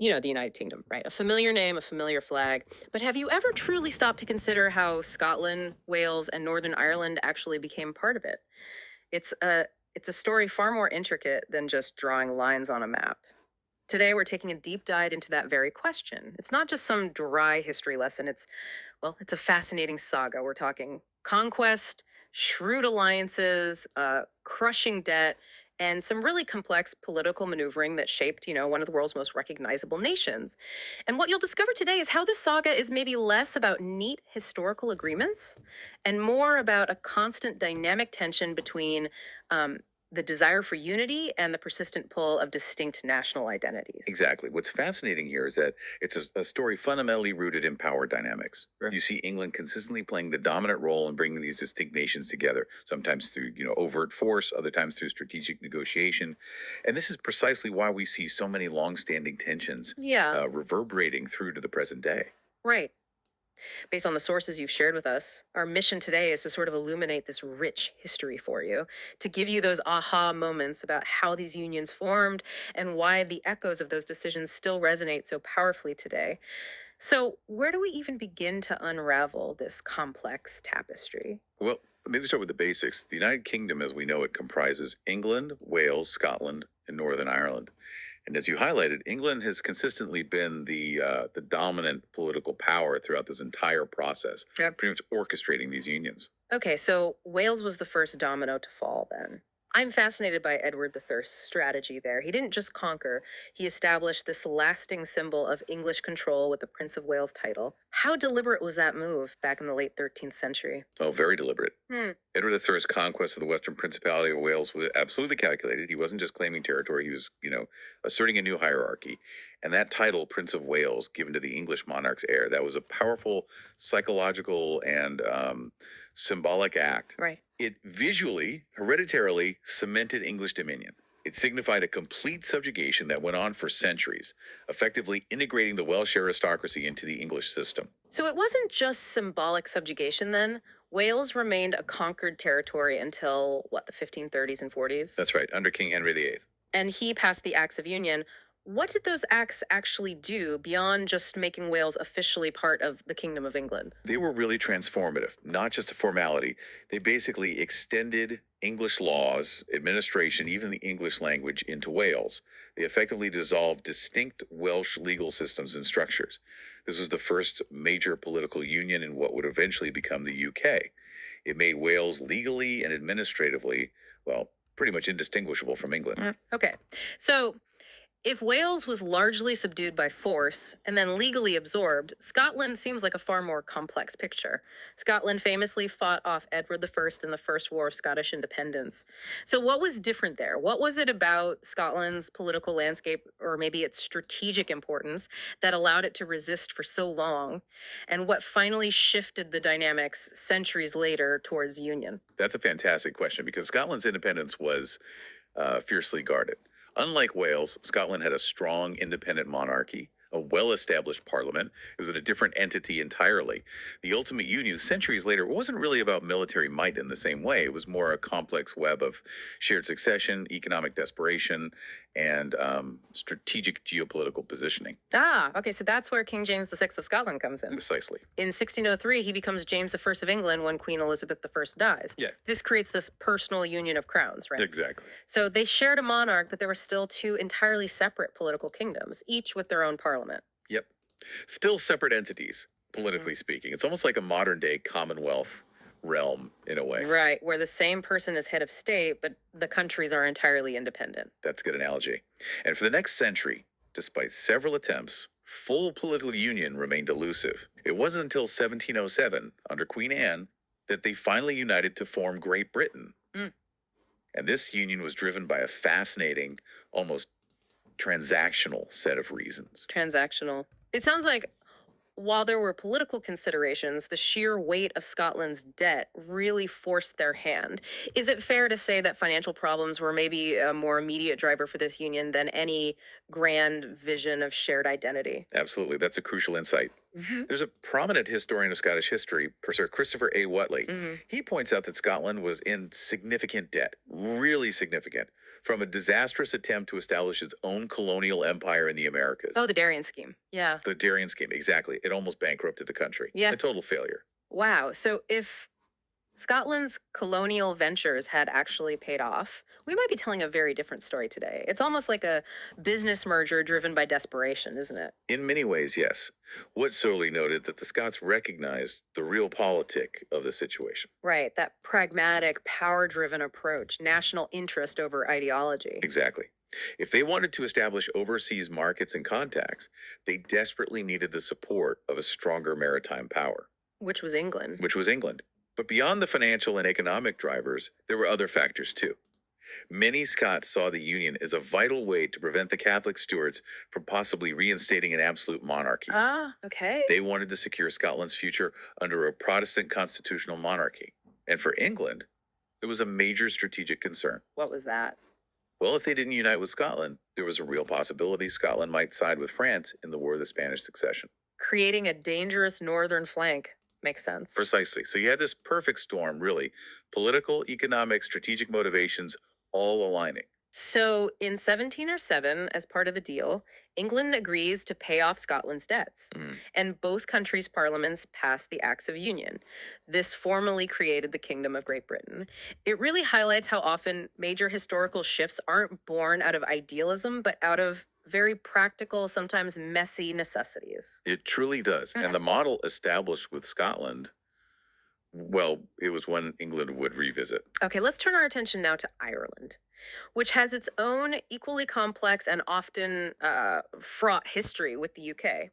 You know, the United Kingdom, right? A familiar name, a familiar flag. But have you ever truly stopped to consider how Scotland, Wales, and Northern Ireland actually became part of it? It's a it's a story far more intricate than just drawing lines on a map. Today we're taking a deep dive into that very question. It's not just some dry history lesson. It's a fascinating saga. We're talking conquest, shrewd alliances, crushing debt, and some really complex political maneuvering that shaped, one of the world's most recognizable nations. And what you'll discover today is how this saga is maybe less about neat historical agreements and more about a constant dynamic tension between um, the desire for unity and the persistent pull of distinct national identities. Exactly. What's fascinating here is that it's a story fundamentally rooted in power dynamics. Sure. You see England consistently playing the dominant role in bringing these distinct nations together, sometimes through, overt force, other times through strategic negotiation. And this is precisely why we see so many longstanding tensions Yeah, reverberating through to the present day. right. Based on the sources you've shared with us, our mission today is to sort of illuminate this rich history for you, to give you those aha moments about how these unions formed and why the echoes of those decisions still resonate so powerfully today. So, where do we even begin to unravel this complex tapestry? Well, maybe start with the basics. The United Kingdom, as we know it, comprises England, Wales, Scotland, and Northern Ireland. And as you highlighted, England has consistently been the dominant political power throughout this entire process, Yep. pretty much orchestrating these unions. Okay, so Wales was the first domino to fall then. I'm fascinated by Edward III's strategy there. He didn't just conquer, he established this lasting symbol of English control with the Prince of Wales title. How deliberate was that move back in the late 13th century? Oh, very deliberate. Hmm. Edward III's conquest of the Western Principality of Wales was absolutely calculated. He wasn't just claiming territory; he was, asserting a new hierarchy. And that title, Prince of Wales, given to the English monarch's heir, that was a powerful psychological and symbolic act. Right. It visually, hereditarily cemented English dominion. It signified a complete subjugation that went on for centuries, effectively integrating the Welsh aristocracy into the English system. So it wasn't just symbolic subjugation then. Wales remained a conquered territory until, what, the 1530s and 40s? That's right, under King Henry VIII. And he passed the Acts of Union. What did those acts actually do beyond just making Wales officially part of the Kingdom of England? They were really transformative, not just a formality. They basically extended English laws, administration, even the English language into Wales. They effectively dissolved distinct Welsh legal systems and structures. This was the first major political union in what would eventually become the UK. It made Wales legally and administratively, well, pretty much indistinguishable from England. Okay. So if Wales was largely subdued by force and then legally absorbed, Scotland seems like a far more complex picture. Scotland famously fought off Edward I in the First War of Scottish Independence. So, what was different there? What was it about Scotland's political landscape, or maybe its strategic importance, that allowed it to resist for so long? And what finally shifted the dynamics centuries later towards union? That's a fantastic question because Scotland's independence was fiercely guarded. Unlike Wales, Scotland had a strong independent monarchy, a well established parliament. It was a different entity entirely. The ultimate union, centuries later, wasn't really about military might in the same way. It was more a complex web of shared succession, economic desperation, and strategic geopolitical positioning. Ah, okay, so that's where King James VI of Scotland comes in. Precisely. In 1603, he becomes James I of England when Queen Elizabeth I dies. Yes. This creates this personal union of crowns, right? Exactly. So they shared a monarch, but there were still two entirely separate political kingdoms, each with their own parliament. Yep. Still separate entities, politically speaking. It's almost like a modern day Commonwealth realm in a way. Right, where the same person is head of state, but the countries are entirely independent. That's a good analogy. And for the next century, despite several attempts, full political union remained elusive. It wasn't until 1707, under Queen Anne, that they finally united to form Great Britain. Mm. And this union was driven by a fascinating, almost transactional set of reasons. Transactional. It sounds like while there were political considerations, the sheer weight of Scotland's debt really forced their hand. Is it fair to say that financial problems were maybe a more immediate driver for this union than any grand vision of shared identity? Absolutely. That's a crucial insight. Mm-hmm. There's a prominent historian of Scottish history, Professor Christopher A. Whatley. Mm-hmm. He points out that Scotland was in significant debt, really significant, from a disastrous attempt to establish its own colonial empire in the Americas. Oh, the Darien scheme. Yeah. The Darien scheme, exactly. It almost bankrupted the country. Yeah. A total failure. Wow. So if Scotland's colonial ventures had actually paid off, we might be telling a very different story today. It's almost like a business merger driven by desperation, isn't it? In many ways, yes. Wood solely noted that the Scots recognized the real politic of the situation. Right. That pragmatic, power driven approach, national interest over ideology. Exactly. If they wanted to establish overseas markets and contacts, they desperately needed the support of a stronger maritime power, Which was England. which was England. But beyond the financial and economic drivers, there were other factors too. Many Scots saw the Union as a vital way to prevent the Catholic Stuarts from possibly reinstating an absolute monarchy. Ah, okay. They wanted to secure Scotland's future under a Protestant constitutional monarchy. And for England, it was a major strategic concern. What was that? Well, if they didn't unite with Scotland, there was a real possibility Scotland might side with France in the War of the Spanish Succession. Creating a dangerous northern flank. Makes sense. Precisely. So you had this perfect storm, really. Political, economic, strategic motivations all aligning. So in 1707, as part of the deal, England agrees to pay off Scotland's debts, Mm. and both countries' parliaments pass the Acts of Union. This formally created the Kingdom of Great Britain. It really highlights how often major historical shifts aren't born out of idealism, but out of very practical, sometimes messy necessities. It truly does. And the model established with Scotland, well, it was one England would revisit. Okay, let's turn our attention now to Ireland, which has its own equally complex and often fraught history with the UK.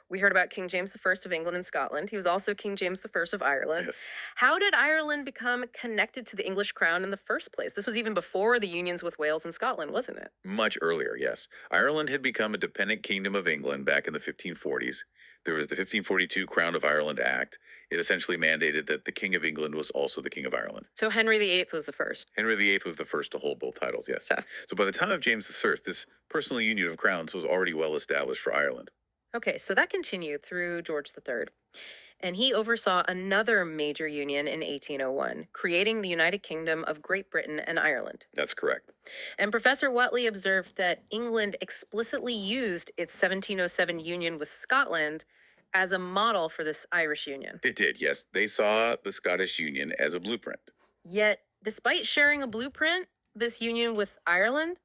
We heard about King James I of England and Scotland. He was also King James I of Ireland. Yes. How did Ireland become connected to the English crown in the first place? This was even before the unions with Wales and Scotland, wasn't it? Much earlier, yes. Ireland had become a dependent kingdom of England back in the 1540s. There was the 1542 Crown of Ireland Act. It essentially mandated that the King of England was also the King of Ireland. So Henry VIII was the first. Henry VIII was the first to hold both titles, yes. Yeah. So by the time of James I, this personal union of crowns was already well established for Ireland. Okay, so that continued through George III. And he oversaw another major union in 1801, creating the United Kingdom of Great Britain and Ireland. That's correct. And Professor Watley observed that England explicitly used its 1707 union with Scotland as a model for this Irish union. It did, yes. They saw the Scottish Union as a blueprint. Yet, despite sharing a blueprint, this union with Ireland,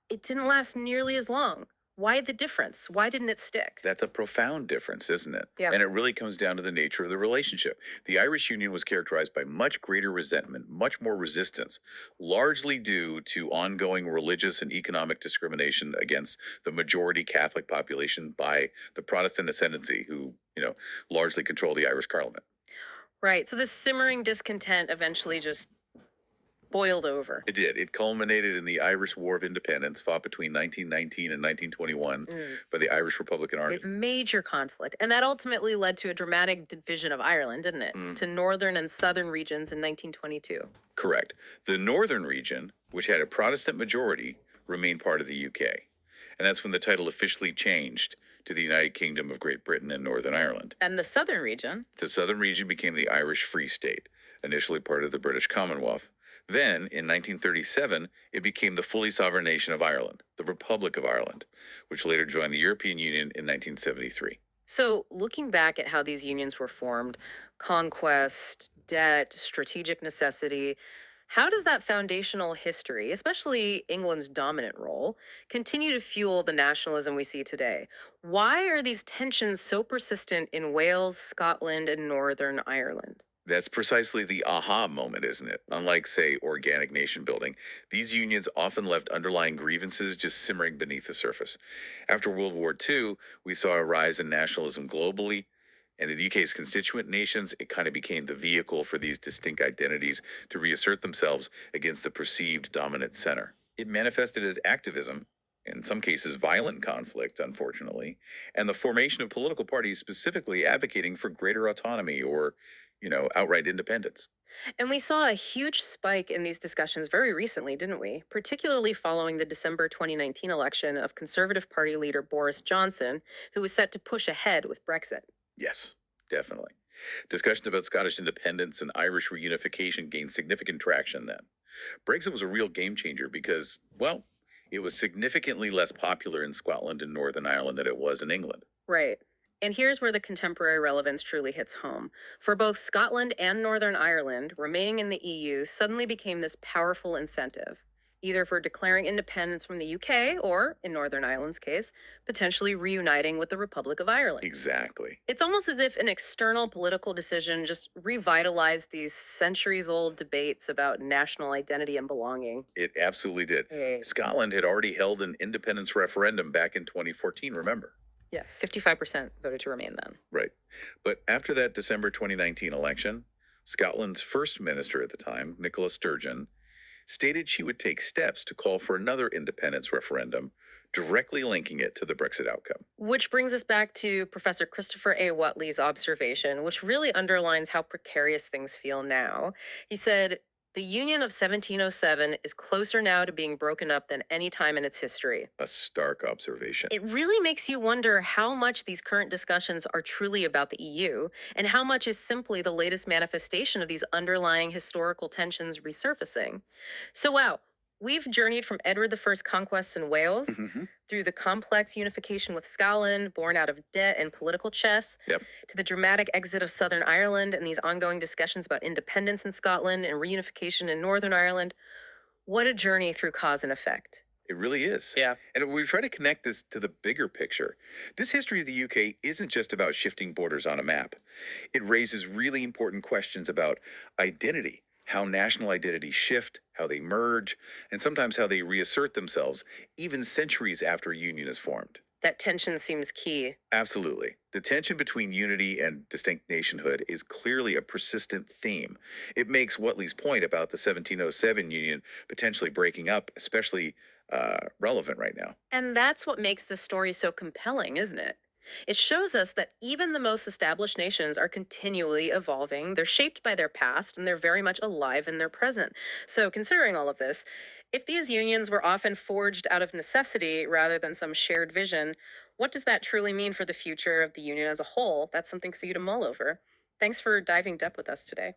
it didn't last nearly as long. Why the difference? Why didn't it stick? That's a profound difference, isn't it? Yeah. And it really comes down to the nature of the relationship. The Irish Union was characterized by much greater resentment, much more resistance, largely due to ongoing religious and economic discrimination against the majority Catholic population by the Protestant ascendancy, who, largely control the Irish Parliament. Right. So this simmering discontent eventually just boiled over. It did. It culminated in the Irish War of Independence, fought between 1919 and 1921 by the Irish Republican Army. A major conflict. And that ultimately led to a dramatic division of Ireland, didn't it? To northern and southern regions in 1922. Correct. The northern region, which had a Protestant majority, remained part of the UK. And that's when the title officially changed to the United Kingdom of Great Britain and Northern Ireland. And the southern region? The southern region became the Irish Free State, initially part of the British Commonwealth. Then, in 1937, it became the fully sovereign nation of Ireland, the Republic of Ireland, which later joined the European Union in 1973. So, looking back at how these unions were formed, conquest, debt, strategic necessity, how does that foundational history, especially England's dominant role, continue to fuel the nationalism we see today? Why are these tensions so persistent in Wales, Scotland, and Northern Ireland? That's precisely the aha moment, isn't it? Unlike, say, organic nation building, these unions often left underlying grievances just simmering beneath the surface. After World War II, we saw a rise in nationalism globally, and in the UK's constituent nations, it kind of became the vehicle for these distinct identities to reassert themselves against the perceived dominant center. It manifested as activism, in some cases violent conflict, unfortunately, and the formation of political parties specifically advocating for greater autonomy or outright independence. And we saw a huge spike in these discussions very recently, didn't we? Particularly following the December 2019 election of Conservative Party leader Boris Johnson, who was set to push ahead with Brexit. Yes, definitely. Discussions about Scottish independence and Irish reunification gained significant traction then. Brexit was a real game changer because, well, it was significantly less popular in Scotland and Northern Ireland than it was in England. Right. And here's where the contemporary relevance truly hits home. For both Scotland and Northern Ireland, remaining in the EU suddenly became this powerful incentive, either for declaring independence from the UK or, in Northern Ireland's case, potentially reuniting with the Republic of Ireland. Exactly. It's almost as if an external political decision just revitalized these centuries old debates about national identity and belonging. It absolutely did. Right. Scotland had already held an independence referendum back in 2014, remember? Yeah, 55% voted to remain then. Right. But after that December 2019 election, Scotland's first minister at the time, Nicola Sturgeon, stated she would take steps to call for another independence referendum, directly linking it to the Brexit outcome. Which brings us back to Professor Christopher A. Watley's observation, which really underlines how precarious things feel now. He said, "The Union of 1707 is closer now to being broken up than any time in its history." A stark observation. It really makes you wonder how much these current discussions are truly about the EU and how much is simply the latest manifestation of these underlying historical tensions resurfacing. So, wow, we've journeyed from Edward I's conquests in Wales Mhm. through the complex unification with Scotland, born out of debt and political chess, Yep. to the dramatic exit of Southern Ireland and these ongoing discussions about independence in Scotland and reunification in Northern Ireland. What a journey through cause and effect. It really is. Yeah. And we try to connect this to the bigger picture. This history of the UK isn't just about shifting borders on a map. It raises really important questions about identity, how national identities shift, how they merge, and sometimes how they reassert themselves, even centuries after a union is formed. That tension seems key. Absolutely. The tension between unity and distinct nationhood is clearly a persistent theme. It makes Whatley's point about the 1707 Union potentially breaking up, especially relevant right now. And that's what makes this story so compelling, isn't it? It shows us that even the most established nations are continually evolving. They're shaped by their past and they're very much alive in their present. So, considering all of this, if these unions were often forged out of necessity rather than some shared vision, what does that truly mean for the future of the union as a whole? That's something for you to mull over. Thanks for diving depth with us today.